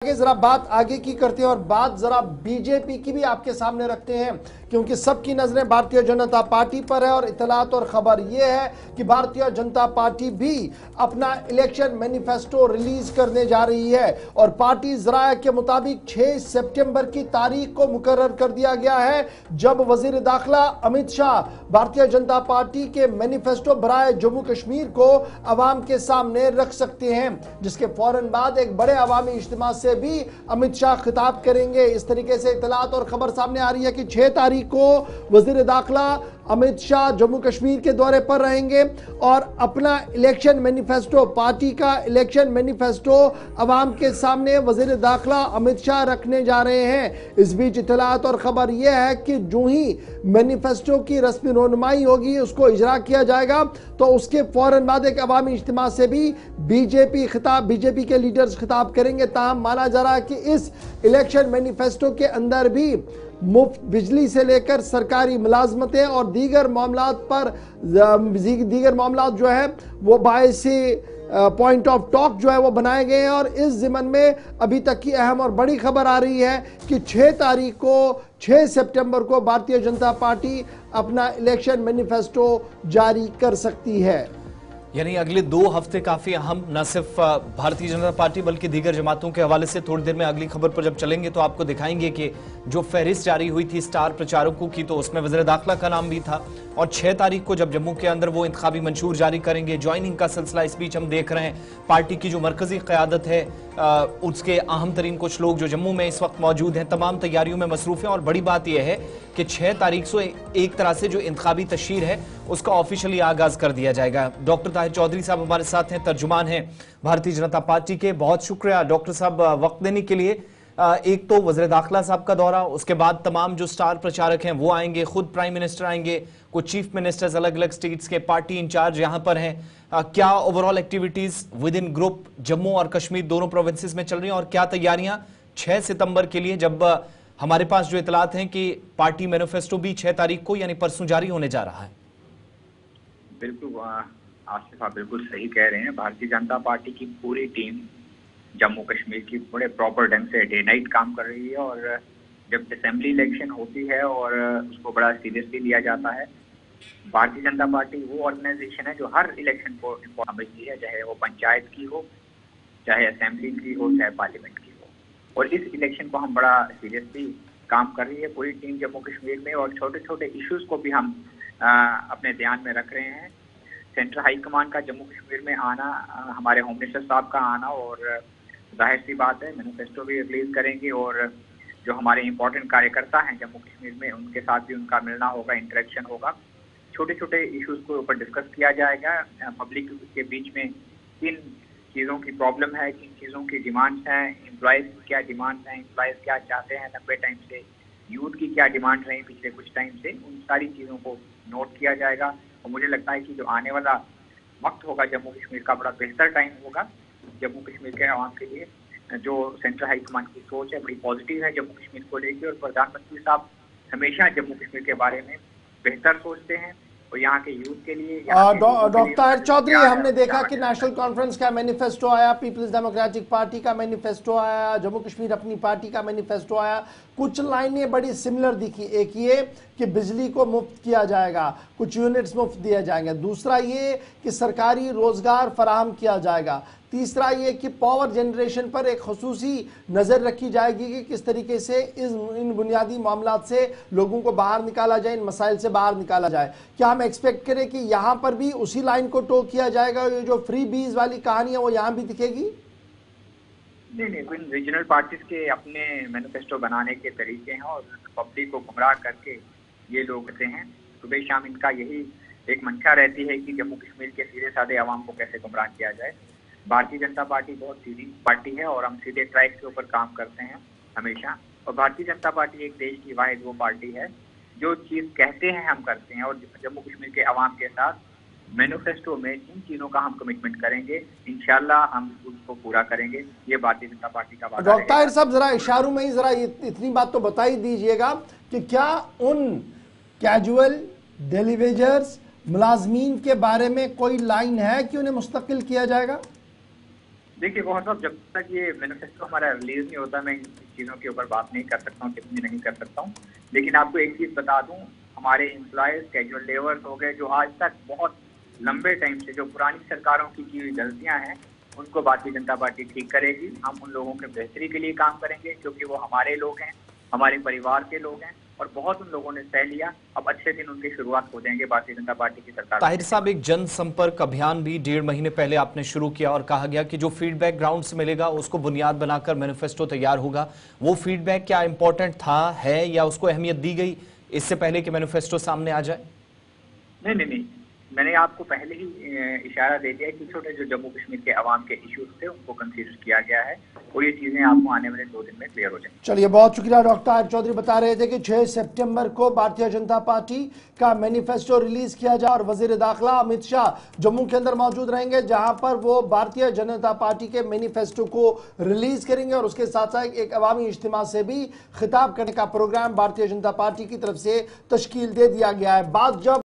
आगे जरा बात आगे की करते हैं और बात जरा बीजेपी की भी आपके सामने रखते हैं, क्योंकि सबकी नजरें भारतीय जनता पार्टी पर है। और इतलात और खबर यह है कि भारतीय जनता पार्टी भी अपना इलेक्शन मैनिफेस्टो रिलीज करने जा रही है और पार्टी जराया के मुताबिक 6 सितंबर की तारीख को मुकर्रर कर दिया गया है, जब वजीर दाखिला अमित शाह भारतीय जनता पार्टी के मैनिफेस्टो बराए जम्मू कश्मीर को अवाम के सामने रख सकते हैं, जिसके फौरन बाद एक बड़े अवामी इज्तिमा से भी अमित शाह खिताब करेंगे। इस तरीके से इतलात और खबर सामने आ रही है कि 6 तारीख को वजीर दाखिला अमित शाह जम्मू कश्मीर के दौरे पर रहेंगे और अपना इलेक्शन मैनिफेस्टो, पार्टी का इलेक्शन मैनिफेस्टो अवाम के सामने वजीर दाखिला अमित शाह रखने जा रहे हैं। इस बीच इतलात और खबर यह है कि जो ही मैनिफेस्टो की रस्मी रोनुमाई होगी, उसको इजरा किया जाएगा, तो उसके फौरन बाद एक अवामी इज्तिमा से भी बीजेपी के लीडर्स खिताब करेंगे। ताहम माना जा रहा है कि इस इलेक्शन मैनिफेस्टो के अंदर भी मुफ्त बिजली से लेकर सरकारी मुलाजमतें और दीगर मामलात जो है वो बायसी पॉइंट ऑफ टॉक जो है वो बनाए गए हैं। और इस ज़िमन में अभी तक की अहम और बड़ी खबर आ रही है कि 6 सितंबर को भारतीय जनता पार्टी अपना इलेक्शन मैनिफेस्टो जारी कर सकती है। यानी अगले 2 हफ्ते काफी अहम, न सिर्फ भारतीय जनता पार्टी बल्कि दीगर जमातों के हवाले से। थोड़ी देर में अगली खबर पर जब चलेंगे तो आपको दिखाएंगे कि जो फहरिस्त जारी हुई थी स्टार प्रचारकों की, तो उसमें वज़ीर दाखिला का नाम भी था। और 6 तारीख को जब जम्मू के अंदर वो इंतखाबी मंशूर जारी करेंगे, ज्वाइनिंग का सिलसिला इस बीच हम देख रहे हैं। पार्टी की जो मरकजी क़यादत है, उसके अहम तरीन कुछ लोग जो जम्मू में इस वक्त मौजूद हैं, तमाम तैयारियों में मसरूफ हैं। और बड़ी बात यह है कि 6 तारीख से एक तरह से जो इंतखाबी तशहीर है उसका ऑफिशियली आगाज कर दिया जाएगा। डॉक्टर ताहिर चौधरी साहब हमारे साथ हैं, तर्जुमान हैं भारतीय जनता पार्टी के। बहुत शुक्रिया डॉक्टर साहब वक्त देने के लिए। एक तो वज़ीर दाखिला साहब का दौरा, उसके बाद तमाम जो स्टार प्रचारक हैं वो आएंगे, खुद प्राइम मिनिस्टर आएंगे, कुछ चीफ मिनिस्टर्स अलग अलग स्टेट्स के पार्टी इंचार्ज यहाँ पर हैं। क्या overall activities with in group Jammu और कश्मीर दोनों प्रोविंसेस में चल रही हैं और क्या तैयारियां 6 सितंबर के लिए, जब हमारे पास जो इतलात हैं कि पार्टी मैनिफेस्टो भी 6 तारीख को यानी परसों जारी होने जा रहा है? बिल्कुल आसिफ, आप बिल्कुल सही कह रहे हैं। भारतीय जनता पार्टी की पूरी टीम जम्मू कश्मीर की बड़े प्रॉपर ढंग से डे नाइट काम कर रही है। और जब असेंबली इलेक्शन होती है और उसको बड़ा सीरियसली लिया जाता है, भारतीय जनता पार्टी वो ऑर्गेनाइजेशन है जो हर इलेक्शन को समझती है, चाहे वो पंचायत की हो, चाहे असेंबली की हो, चाहे पार्लियामेंट की हो। और इस इलेक्शन को हम बड़ा सीरियसली काम कर रही है पूरी टीम जम्मू कश्मीर में। और छोटे छोटे इश्यूज को भी हम अपने ध्यान में रख रहे हैं। सेंट्रल हाई कमान का जम्मू कश्मीर में आना, हमारे होम मिनिस्टर साहब का आना, और जाहिर सी बात है मैनिफेस्टो भी रिलीज करेंगे। और जो हमारे इम्पोर्टेंट कार्यकर्ता हैं जम्मू कश्मीर में, उनके साथ भी उनका मिलना होगा, इंटरेक्शन होगा। छोटे छोटे इश्यूज को ऊपर डिस्कस किया जाएगा। पब्लिक के बीच में किन चीज़ों की प्रॉब्लम है, किन चीज़ों की डिमांड्स हैं, एम्प्लॉयज़ की क्या डिमांड्स हैं, एम्प्लॉयज़ क्या चाहते हैं लंबे टाइम से, यूथ की क्या डिमांड रही पिछले कुछ टाइम से, उन सारी चीज़ों को नोट किया जाएगा। और मुझे लगता है कि जो आने वाला वक्त होगा जम्मू कश्मीर का, बड़ा बेहतर टाइम होगा जम्मू कश्मीर के आवाम के लिए। जो सेंट्रल हाई कमान की सोच है बड़ी पॉजिटिव है जम्मू कश्मीर को लेकर। और प्रधानमंत्री साहब हमेशा जम्मू कश्मीर के बारे में बेहतर सोचते हैं और यहाँ के यूथ के लिए। डॉक्टर ताहिर चौधरी, हमने देखा कि नेशनल कॉन्फ्रेंस का मैनिफेस्टो आया, पीपल्स डेमोक्रेटिक पार्टी का मैनिफेस्टो आया, जम्मू कश्मीर अपनी पार्टी का मैनिफेस्टो आया। कुछ लाइनें बड़ी सिमिलर दिखी। एक ये कि बिजली को मुफ्त किया जाएगा, कुछ यूनिट्स मुफ्त दिए जाएंगे। दूसरा ये कि सरकारी रोजगार फराहम किया जाएगा। तीसरा ये कि पावर जनरेशन पर एक खुसूसी नज़र रखी जाएगी कि किस तरीके से इन बुनियादी मामलात से लोगों को बाहर निकाला जाए, इन मसाइल से बाहर निकाला जाए। क्या हम एक्सपेक्ट करें कि यहाँ पर भी उसी लाइन को टो किया जाएगा? ये जो फ्री बीज वाली कहानी है वो यहाँ भी दिखेगी? नहीं, रीजनल पार्टीज के अपने मैनिफेस्टो बनाने के तरीके हैं और पब्लिक को गुमराह करके ये लोग करते हैं। सुबह शाम इनका यही एक मंशा रहती है कि जम्मू कश्मीर के सीधे साधे आवाम को कैसे गुमराह किया जाए। भारतीय जनता पार्टी बहुत सीधी पार्टी है और हम सीधे ट्रैक के ऊपर काम करते हैं हमेशा। और भारतीय जनता पार्टी एक देश की वाहिद वो पार्टी है जो चीज़ कहते हैं हम करते हैं। और जम्मू कश्मीर के अवाम के साथ मैनिफेस्टो में जिन चीज़ों का हम कमिटमेंट करेंगे, इंशाल्लाह हम उसको पूरा करेंगे। ये भारतीय जनता पार्टी का वादा है। डॉक्टर ताहिर साहब, जरा इशारों में ही जरा इतनी बात तो बता ही दीजिएगा कि क्या उन कैजुअल डेली वेजर्स मुलाजमीन के बारे में कोई लाइन है कि उन्हें मुस्तकिल किया जाएगा? देखिए बहुत साहब, जब तक ये मैनिफेस्टो हमारा रिलीज नहीं होता मैं इन चीज़ों के ऊपर बात नहीं कर सकता हूँ, टिप्पणी नहीं कर सकता हूँ। लेकिन आपको एक चीज़ बता दूँ, हमारे एम्प्लॉयज, कैजुअल लेबर्स हो गए, जो आज तक बहुत लंबे टाइम से जो पुरानी सरकारों की हुई गलतियाँ हैं उनको भारतीय जनता पार्टी ठीक करेगी। हम उन लोगों के बेहतरी के लिए काम करेंगे क्योंकि वो हमारे लोग हैं, हमारे परिवार के लोग हैं और बहुत उन लोगों ने सह लिया। अब अच्छे दिन उनकी शुरुआत हो जाएंगे भारतीय जनता पार्टी की सरकार। ताहिर साहब, एक जनसंपर्क अभियान भी 1.5 महीने पहले आपने शुरू किया और कहा गया कि जो फीडबैक ग्राउंड से मिलेगा उसको बुनियाद बनाकर मैनिफेस्टो तैयार होगा। वो फीडबैक क्या इंपॉर्टेंट था, है, या उसको अहमियत दी गई इससे पहले कि मैनिफेस्टो सामने आ जाए? नहीं, मैंने आपको पहले ही इशारा दे दिया कि छोटे जो जम्मू कश्मीर के अवाम के इश्यूज थे उनको कंसीडर किया गया है और ये चीजें आपको आने वाले 2 दिन में क्लियर हो जाएंगी। चलिए, बहुत शुक्रिया। डॉक्टर ताहिर चौधरी बता रहे थे कि 6 सितंबर को भारतीय जनता पार्टी का मैनिफेस्टो रिलीज किया जाए और वजीर दाखिला अमित शाह जम्मू के अंदर मौजूद रहेंगे, जहां पर वो भारतीय जनता पार्टी के मैनिफेस्टो को रिलीज करेंगे और उसके साथ साथ एक अवामी इज्तिमा से भी खिताब करने का प्रोग्राम भारतीय जनता पार्टी की तरफ से तश्कील दे दिया गया है। बात जब